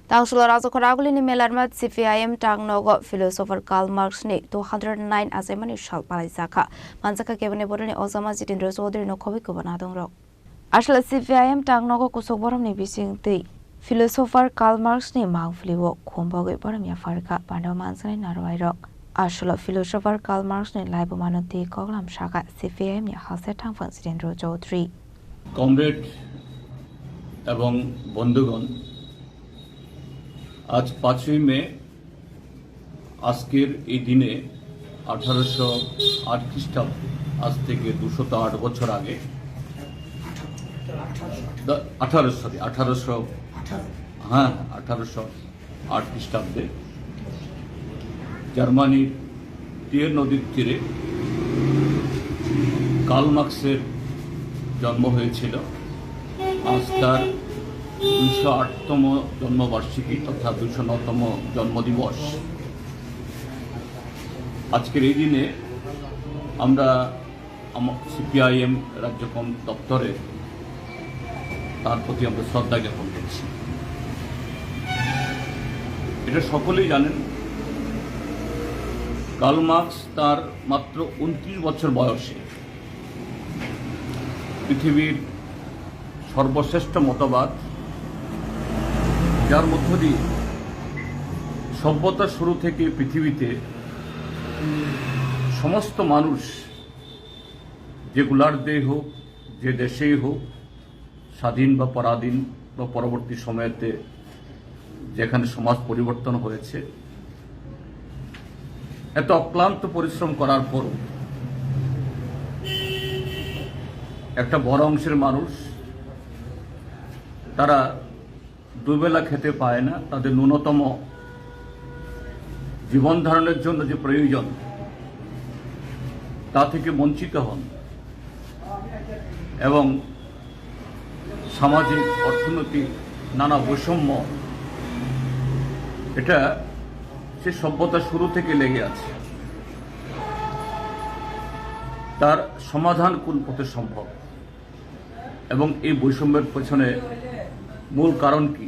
Tangshula Razokoraguli ni Melarmat CPIM Tangnogo philosopher Karl Marx ni 209 Azemani Shal Palaisaka Manzaka Kevin Bodani Osama Jitindra Sodri no Kobi Kubanadong Rock. Ashla CPIM Tangnogo Kusoborom ni Bising Ti philosopher Karl Marx ni Mangfliwo Kumbogi Borom Yafarika Pando Mansani Narwai Rock. Ashla philosopher Karl Marx ni Laibumanoti Koglam Shaka CPIM ya Hasetang Fan Jitindra Sodri. Comrade এবং বন্ধুগণ, আজ 5ই মে আজকের এই দিনে 1808 খ্রিস্টাব্দে আজ থেকে 208 বছর আগে 1808 খ্রিস্টাব্দে জার্মানির টিয়ের নদীর তীরে কার্ল মার্ক্সের জন্ম হয়েছিল। আজ তার 208তম জন্মবার্ষিকী তথা 209তম জন্মদিবস। আজকের এই দিনে আমরা সিপিআইএম রাজ্যকম দপ্তরে তার প্রতি আমরা শ্রদ্ধা জ্ঞাপন করছি। এটা সকলেই জানেন, কার্ল মার্ক্স তার মাত্র 29 বছর বয়সে পৃথিবীর সর্বশ্রেষ্ঠ মতবাদ, যার মধ্য দিয়ে সভ্যতার শুরু থেকে পৃথিবীতে সমস্ত মানুষ, যে গোলার্ধেই হোক, যে দেশেই হোক, স্বাধীন বা পরাধীন বা পরবর্তী সময়েতে যেখানে সমাজ পরিবর্তন হয়েছে, এত অক্লান্ত পরিশ্রম করার পরও একটা বড় অংশের মানুষ তারা দুবেলা খেতে পায় না। তাদের ন্যূনতম জীবন ধারণের জন্য যে প্রয়োজন তা থেকে বঞ্চিত হন এবং সামাজিক অর্থনৈতিক নানা বৈষম্য, এটা সে সভ্যতা শুরু থেকে লেগে আছে। তার সমাধান কোন পথে সম্ভব এবং এই বৈষম্যের পেছনে মূল কারণ কি,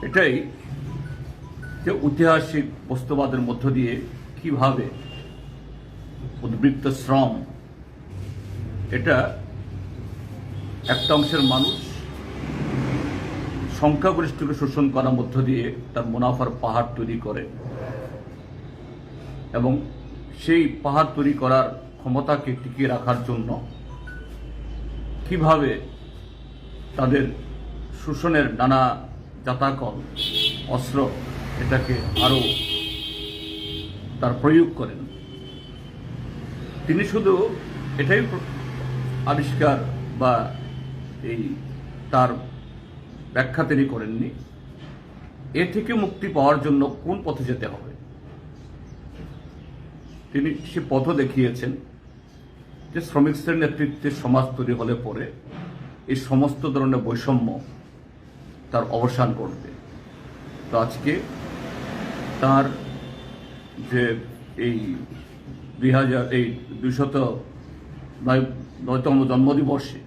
এটাই যে ঐতিহাসিক বস্তুবাদের মধ্য দিয়ে কিভাবে উদ্বৃত্ত শ্রম, এটা একটা অংশের মানুষ সংখ্যাগরিষ্ঠকে শোষণ করার মধ্য দিয়ে তার মুনাফার পাহাড় তৈরি করে এবং সেই পাহাড় তৈরি করার ক্ষমতাকে টিকিয়ে রাখার জন্য কিভাবে তাদের শোষণের নানা জাতাকল, অস্ত্র, এটাকে আরো তার প্রয়োগ করেন। তিনি শুধু এটাই আবিষ্কার বা এই তার ব্যাখ্যা তিনি করেননি, এ থেকে মুক্তি পাওয়ার জন্য কোন পথে যেতে হবে তিনি সে পথও দেখিয়েছেন, যে শ্রমিকদের নেতৃত্বে সমাজ তৈরি হলে পরে এই সমস্ত ধরনের বৈষম্য তার অবসান করবে। তো আজকে তার যে এই 209তম জন্মদিবসে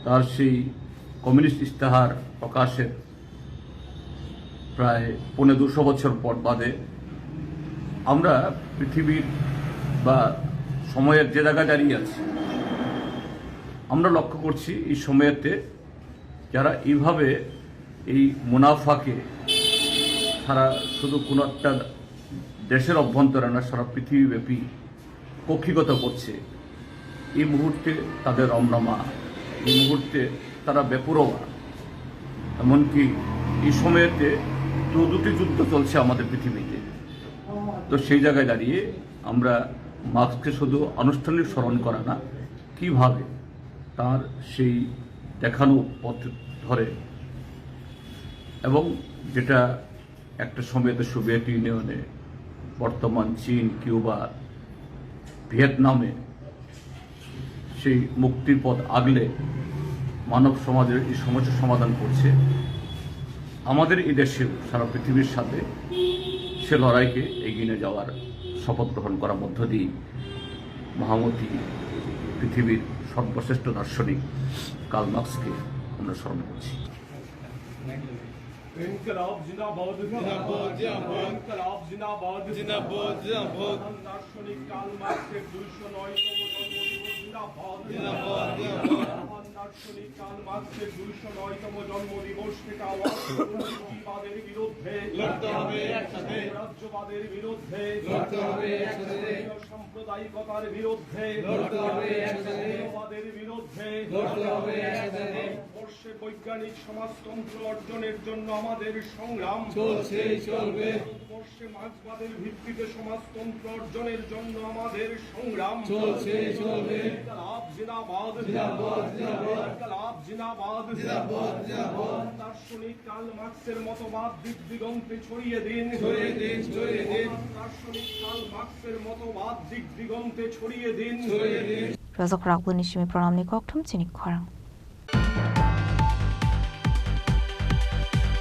তার সেই কমিউনিস্ট ইস্তাহার প্রকাশের প্রায় 250 বছর পর বাদে আমরা পৃথিবীর বা সময়ের যে জায়গায় দাঁড়িয়ে আছি, আমরা লক্ষ্য করছি এই সময়েতে যারা এইভাবে এই মুনাফাকে সারা শুধু কোনো একটা দেশের অভ্যন্তরে না, সারা পৃথিবীব্যাপী কক্ষিগত করছে, এই মুহূর্তে তাদের রমরমা, এই মুহূর্তে তারা বেপরোয়া। এমনকি এই সময়েতে দুটি যুদ্ধ চলছে আমাদের পৃথিবীতে। তো সেই জায়গায় দাঁড়িয়ে আমরা মার্ক্সকে শুধু আনুষ্ঠানিক স্মরণ করা না, কিভাবে তার সেই দেখানো পথ ধরে এবং যেটা একটা সময়তে সোভিয়েত ইউনিয়নে, বর্তমান চীন, কিউবা, ভিয়েতনামে সেই মুক্তির পথ আগলে মানব সমাজের এই সমস্যার সমাধান করছে, আমাদের এই দেশেও সারা পৃথিবীর সাথে সে লড়াইকে এগিয়ে নিয়ে যাওয়ার শপথ গ্রহণ করার মধ্য দিয়ে মহামতি পৃথিবীর সর্বশ্রেষ্ঠ দার্শনিক কার্ল মার্ক্সকে আমরা স্মরণ করছি। ইনকলাব জিন্দাবাদ জিন্দাবাদ, জিন্দাবাদ। ইনকলাব জিন্দাবাদ জিন্দাবাদ, জিন্দাবাদ। মহান দার্শনিক কার্ল মার্ক্সের 209তম জন্মদিবস জিন্দাবাদ জিন্দাবাদ, জিন্দাবাদ। মহান দার্শনিক কার্ল মার্ক্সের 209তম জন্মদিবস থেকে আওয়াজ তুলুন পুঁজিবাদের বিরুদ্ধে লড়তে হবে একসাথে। রাজ্যবাদের বিরুদ্ধে লড়তে হবে একসাথে। সাম্প্রদায়িকতার বিরুদ্ধে লড়তে হবে একসাথে। মৌলবাদের বিরুদ্ধে লড়তে হবে একসাথে। ভারতবর্ষে বৈজ্ঞানিক সমাজতন্ত্র অর্জনের জন্য আমাদের সংগ্রাম চলছে, চলবে। ভারতবর্ষে মার্ক্সবাদের ভিত্তিতে সমাজতন্ত্র অর্জনের জন্য আমাদের সংগ্রাম চলছে, চলবে। ইনকলাব জিন্দাবাদ জিন্দাবাদ, জিন্দাবাদ। ইনকলাব জিন্দাবাদ জিন্দাবাদ, জিন্দাবাদ। দার্শনিক কার্ল মার্ক্সের মতবাদ দিক দিগন্তে ছড়িয়ে দিন ছড়িয়ে দিন, ছড়িয়ে দিন। দার্শনিক কার্ল মার্ক্সের মতবাদ দিক দিগন্তে ছড়িয়ে দিন ছড়িয়ে দিন। Razok Ragbuni Shimi Pranamni Koktum Chinik Khwarang.